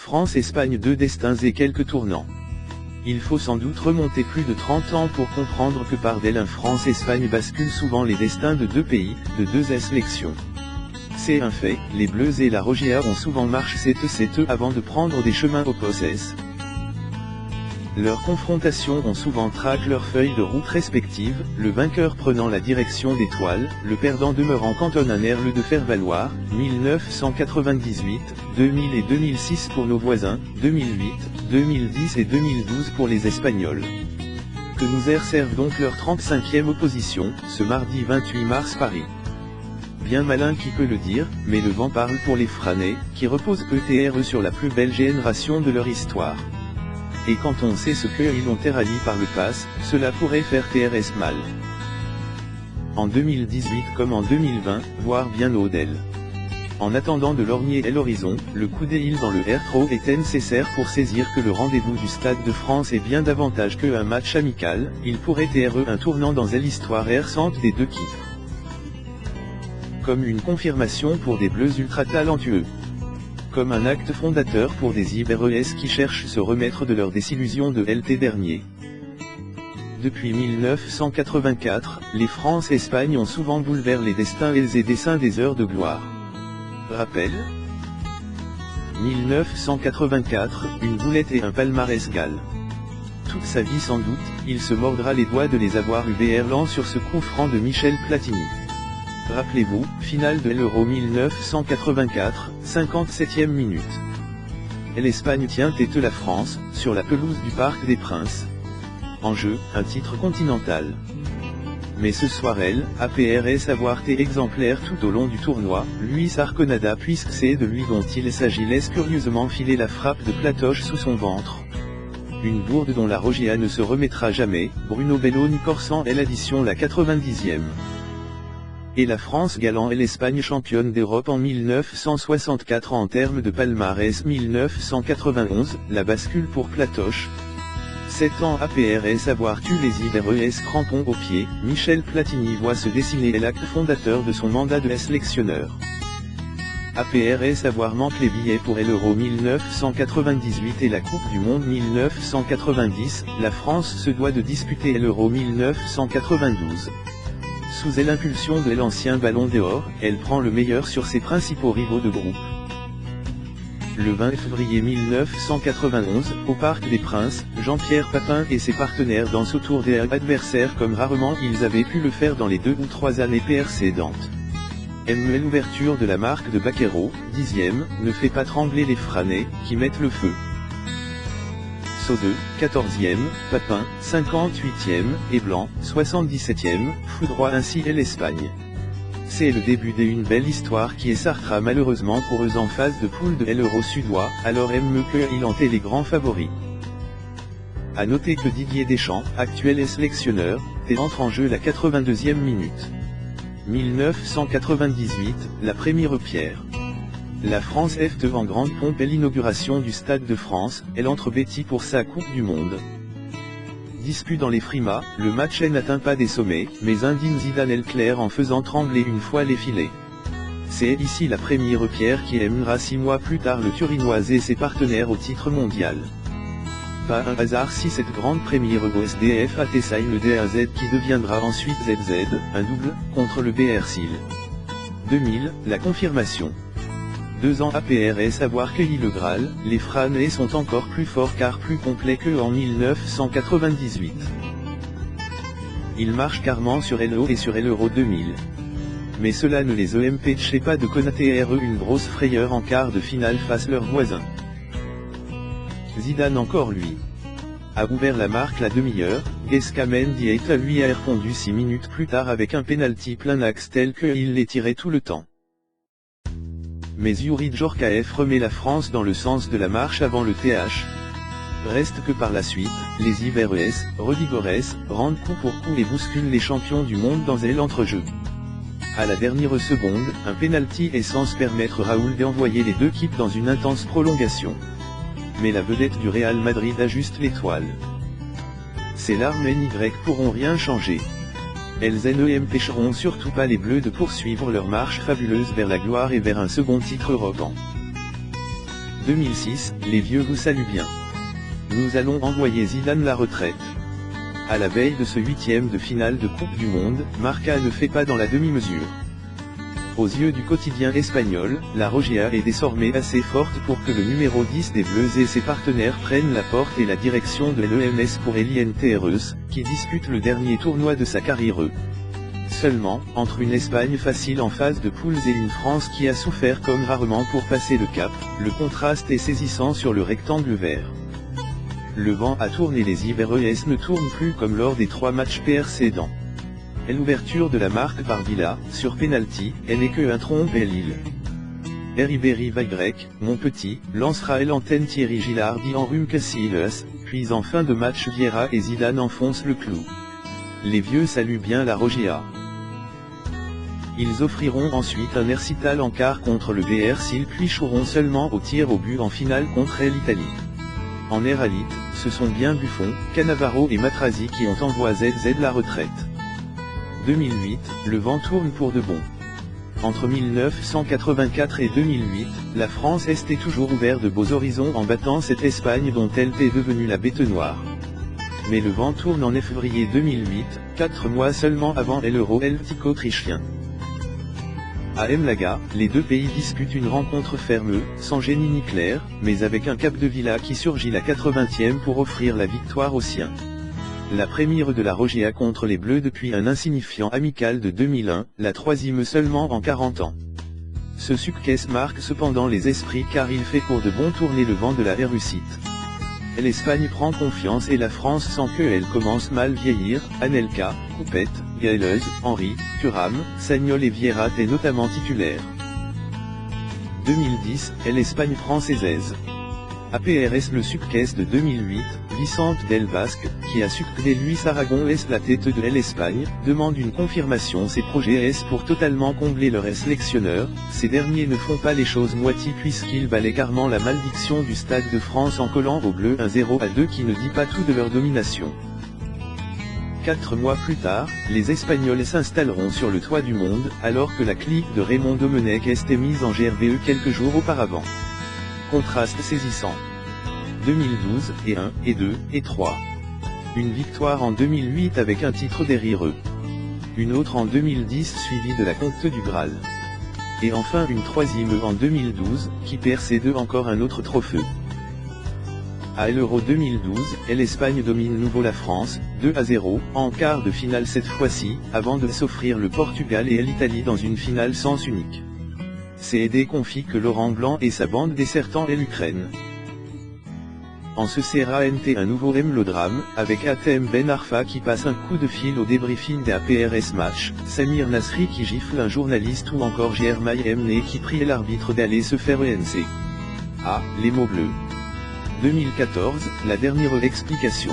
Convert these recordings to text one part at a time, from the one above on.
France-Espagne, 2 destins et quelques tournants. Il faut sans doute remonter plus de 30 ans pour comprendre que par des liens France-Espagne basculent souvent les destins de deux pays, de deux sélections. C'est un fait, les Bleus et la Rogea ont souvent marché cette avant de prendre des chemins opposés. Leurs confrontations ont souvent tracé leurs feuilles de route respectives, le vainqueur prenant la direction d'étoiles, le perdant demeurant cantonnaire le de faire valoir, 1998, 2000 et 2006 pour nos voisins, 2008, 2010 et 2012 pour les Espagnols. Que nous servent donc leur 35e opposition, ce mardi 28 mars Paris. Bien malin qui peut le dire, mais le vent parle pour les Franais, qui reposent peut-être sur la plus belle génération de leur histoire. Et quand on sait ce qu'ils ont terrani par le passé, cela pourrait faire TRS mal. En 2018 comme en 2020, voire bien au-delà. En attendant de lorgner l'horizon, le coup d'île dans le R3 est nécessaire pour saisir que le rendez-vous du Stade de France est bien davantage qu'un match amical, il pourrait être un tournant dans l'histoire récente des deux équipes. Comme une confirmation pour des Bleus ultra talentueux. Comme un acte fondateur pour des Ibérois qui cherchent se remettre de leur désillusion de l'été dernier. Depuis 1984, les France-Espagne ont souvent bouleversé les destins et les dessins des heures de gloire. Rappel 1984, une boulette et un palmarès gal. Toute sa vie sans doute, il se mordra les doigts de les avoir eu berlants sur ce coup franc de Michel Platini. Rappelez-vous, finale de l'Euro 1984, 57e minute. L'Espagne tient tête la France, sur la pelouse du Parc des Princes. En jeu, un titre continental. Mais ce soir APRS avoir été exemplaire tout au long du tournoi, Luis Arconada puisque c'est de lui dont il s'agit laisse curieusement filer la frappe de Platoche sous son ventre. Une bourde dont la Rogea ne se remettra jamais, Bruno Belloni corsant l'addition la 90e. Et la France galant et l'Espagne championne d'Europe en 1964 en termes de palmarès 1991, la bascule pour Platoche. 7 ans APRS avoir tué les Ibérois crampons au pied, Michel Platini voit se dessiner l'acte fondateur de son mandat de sélectionneur. APRS avoir manqué les billets pour l'Euro 1998 et la Coupe du Monde 1990, la France se doit de disputer l'Euro 1992. Sous l'impulsion de l'ancien Ballon d'Or, elle prend le meilleur sur ses principaux rivaux de groupe. Le 20 février 1991, au Parc des Princes, Jean-Pierre Papin et ses partenaires dansent autour des adversaires comme rarement ils avaient pu le faire dans les 2 ou 3 années précédentes. L'ouverture de la marque de Baquero, 10e, ne fait pas trembler les Franais, qui mettent le feu. Saut 2, 14e, Papin, 58e, et Blanc, 77e, foudroie ainsi l'Espagne. C'est le début d'une belle histoire qui s'arrêtera malheureusement pour eux en phase de poule de l'Euro suédois, alors qu'il en est les grands favoris. A noter que Didier Deschamps, actuel sélectionneur, entre en jeu la 82e minute. 1998, la première pierre. La France fête en grande pompe l'inauguration du Stade de France, elle entre Betty pour sa Coupe du Monde. Disput dans les frimas, le match n'atteint pas des sommets, mais indigne Zidane Leclerc en faisant trembler une fois les filets. C'est ici la première pierre qui mènera 6 mois plus tard le Turinois et ses partenaires au titre mondial. Pas un hasard si cette grande première au SDF atteint le DAZ qui deviendra ensuite ZZ, un double, contre le BRCIL. 2000, la confirmation. 2 ans APRS avoir cueilli le Graal, les Franais sont encore plus forts car plus complets qu'en 1998. Ils marchent carrément sur l'Euro et sur l'Euro 2000. Mais cela ne les empêchait pas de connaître une grosse frayeur en quart de finale face leurs voisins. Zidane encore lui a ouvert la marque la demi-heure, Gescamendi lui a répondu 6 minutes plus tard avec un penalty plein axe tel qu'il les tirait tout le temps. Mais Youri Djorkaeff remet la France dans le sens de la marche avant le TH. Reste que par la suite, les Ibérois, revigorès, rendent coup pour coup et bousculent les champions du monde dans l'entrejeu. À la dernière seconde, un penalty est censé permettre Raoul d'envoyer les deux équipes dans une intense prolongation. Mais la vedette du Real Madrid ajuste l'étoile. Ces larmes Y pourront rien changer. Elles n'empêcheront surtout pas les Bleus de poursuivre leur marche fabuleuse vers la gloire et vers un second titre européen. 2006, les vieux vous saluent bien. Nous allons envoyer Zidane la retraite. À la veille de ce 8e de finale de Coupe du Monde, Marca ne fait pas dans la demi-mesure. Aux yeux du quotidien espagnol, la Roja est désormais assez forte pour que le numéro 10 des Bleus et ses partenaires prennent la porte et la direction de l'EMS pour Elienteros, qui dispute le dernier tournoi de sa carrière. Seulement, entre une Espagne facile en phase de poules et une France qui a souffert comme rarement pour passer le cap, le contraste est saisissant sur le rectangle vert. Le vent a tourné les Iberois ne tourne plus comme lors des 3 matchs précédents. L'ouverture de la marque par Villa, sur penalty, elle n'est que un trompe et Lille. Ribéry va grec, mon petit, lancera l'antenne Thierry Gillard dit en rhume Casillas, puis en fin de match Vieira et Zidane enfoncent le clou. Les vieux saluent bien la Roja. Ils offriront ensuite un ercital en quart contre le BR s'ils piocheront seulement au tir au but en finale contre l'Italie. En Héralite, ce sont bien Buffon, Cannavaro et Matrasi qui ont envoyé ZZ la retraite. 2008, le vent tourne pour de bon. Entre 1984 et 2008, la France est toujours ouverte de beaux horizons en battant cette Espagne dont elle est devenue la bête noire. Mais le vent tourne en février 2008, 4 mois seulement avant l'Euro helvétique autrichien. À Malaga, les deux pays disputent une rencontre ferme, sans génie ni clair, mais avec un Capdevila qui surgit la 80e pour offrir la victoire aux siens. La première de la Roja contre les Bleus depuis un insignifiant amical de 2001, la 3e seulement en 40 ans. Ce succès marque cependant les esprits car il fait pour de bon tourner le vent de la réussite. L'Espagne prend confiance et la France sent qu'elle commence mal vieillir, Anelka, Coupette, Gaëleuse, Henry, Thuram, Sagnol et Vieira est notamment titulaire. 2010, l'Espagne française. APRS le succès de 2008, Vicente Del Basque, qui a succédé Luis Aragon est la tête de l'Espagne, demande une confirmation. Ses projets pour totalement combler leur sélectionneur, ces derniers ne font pas les choses moitié puisqu'ils balaient carrément la malédiction du Stade de France en collant aux Bleus un 0-2 qui ne dit pas tout de leur domination. 4 mois plus tard, les Espagnols s'installeront sur le toit du monde, alors que la clique de Raymond Domenech était mise en GRVE quelques jours auparavant. Contraste saisissant. 2012, et 1, et 2, et 3. Une victoire en 2008 avec un titre derrière eux. Une autre en 2010 suivie de la Conte du Graal. Et enfin une 3e en 2012, qui perd ces deux encore un autre trophée. À l'Euro 2012, l'Espagne domine nouveau la France, 2-0, en quart de finale cette fois-ci, avant de s'offrir le Portugal et l'Italie dans une finale sens unique. C'est confie que Laurent Blanc et sa bande dessertant l'Ukraine. En ce CRANT un nouveau mélodrame, avec Atem Ben Arfa qui passe un coup de fil au débriefing des APRS match, Samir Nasri qui gifle un journaliste ou encore Germain Mne qui prie l'arbitre d'aller se faire ENC. Ah, les mots bleus. 2014, la dernière explication.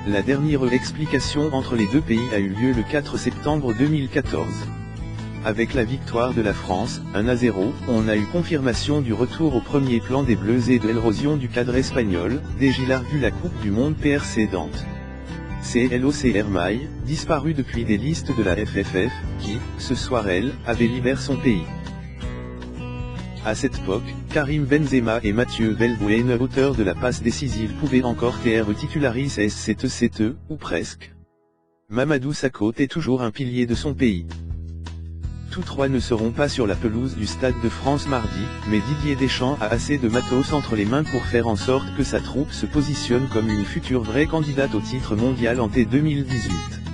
La dernière explication entre les deux pays a eu lieu le 4 septembre 2014. Avec la victoire de la France, 1-0, on a eu confirmation du retour au premier plan des Bleus et de l'érosion du cadre espagnol, dès Gillard vu la Coupe du Monde précédente. C'est l'OCR Maille, disparu depuis des listes de la FFF, qui, ce soir avait libéré son pays. À cette époque, Karim Benzema et Mathieu Valbuena, auteurs de la passe décisive, pouvaient encore être titularis S7 ou presque. Mamadou Sakho est toujours un pilier de son pays. Tous trois ne seront pas sur la pelouse du Stade de France mardi, mais Didier Deschamps a assez de matos entre les mains pour faire en sorte que sa troupe se positionne comme une future vraie candidate au titre mondial en 2018.